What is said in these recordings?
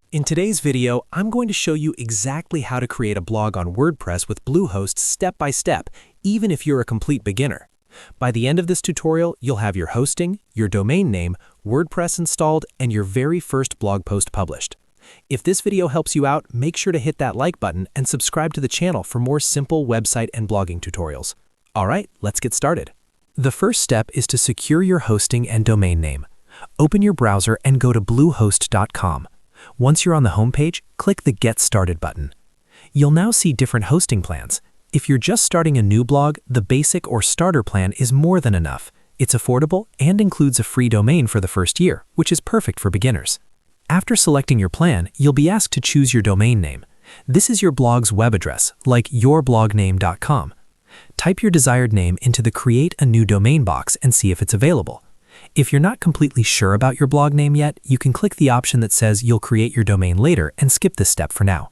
In today's video, I'm going to show you exactly how to create a blog on WordPress with Bluehost step by step, even if you're a complete beginner. By the end of this tutorial, you'll have your hosting, your domain name, WordPress installed, and your very first blog post published. If this video helps you out, make sure to hit that like button and subscribe to the channel for more simple website and blogging tutorials. All right, let's get started. The first step is to secure your hosting and domain name. Open your browser and go to bluehost.com. Once you're on the homepage, click the Get Started button. You'll now see different hosting plans. If you're just starting a new blog, the basic or starter plan is more than enough. It's affordable and includes a free domain for the first year, which is perfect for beginners. After selecting your plan, you'll be asked to choose your domain name. This is your blog's web address, like yourblogname.com. Type your desired name into the Create a New Domain box and see if it's available. If you're not completely sure about your blog name yet, you can click the option that says you'll create your domain later and skip this step for now.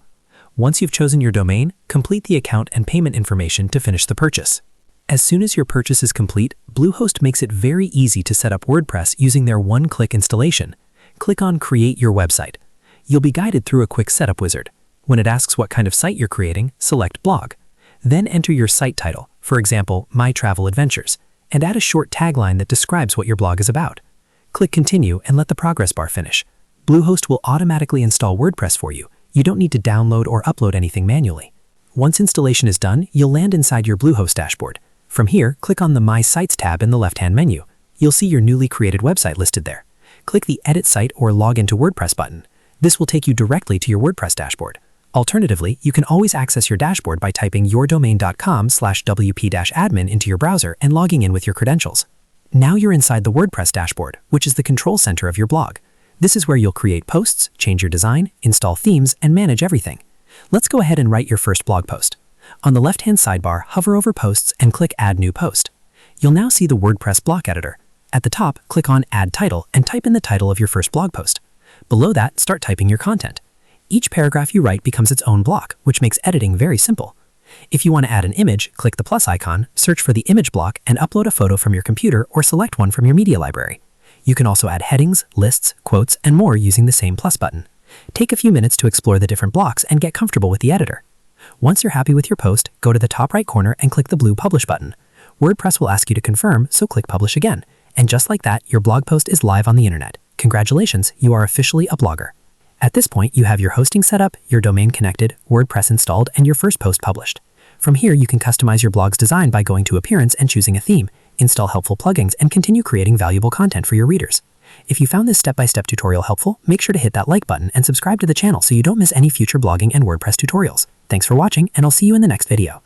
Once you've chosen your domain, complete the account and payment information to finish the purchase. As soon as your purchase is complete, Bluehost makes it very easy to set up WordPress using their one-click installation. Click on Create Your Website. You'll be guided through a quick setup wizard. When it asks what kind of site you're creating, select Blog. Then enter your site title, for example, My Travel Adventures, and add a short tagline that describes what your blog is about. Click Continue and let the progress bar finish. Bluehost will automatically install WordPress for you. You don't need to download or upload anything manually. Once installation is done, you'll land inside your Bluehost dashboard. From here, click on the My Sites tab in the left-hand menu. You'll see your newly created website listed there. Click the Edit Site or Log into WordPress button. This will take you directly to your WordPress dashboard. Alternatively, you can always access your dashboard by typing yourdomain.com/wp-admin into your browser and logging in with your credentials. Now you're inside the WordPress dashboard, which is the control center of your blog. This is where you'll create posts, change your design, install themes, and manage everything. Let's go ahead and write your first blog post. On the left-hand sidebar, hover over Posts and click Add New Post. You'll now see the WordPress block editor. At the top, click on Add Title and type in the title of your first blog post. Below that, start typing your content. Each paragraph you write becomes its own block, which makes editing very simple. If you want to add an image, click the plus icon, search for the image block, and upload a photo from your computer or select one from your media library. You can also add headings, lists, quotes, and more using the same plus button. Take a few minutes to explore the different blocks and get comfortable with the editor. Once you're happy with your post, go to the top right corner and click the blue Publish button. WordPress will ask you to confirm, so click Publish again. And just like that, your blog post is live on the internet. Congratulations, you are officially a blogger. At this point, you have your hosting set up, your domain connected, WordPress installed, and your first post published. From here, you can customize your blog's design by going to Appearance and choosing a theme, install helpful plugins, and continue creating valuable content for your readers. If you found this step-by-step tutorial helpful, make sure to hit that like button and subscribe to the channel so you don't miss any future blogging and WordPress tutorials. Thanks for watching, and I'll see you in the next video.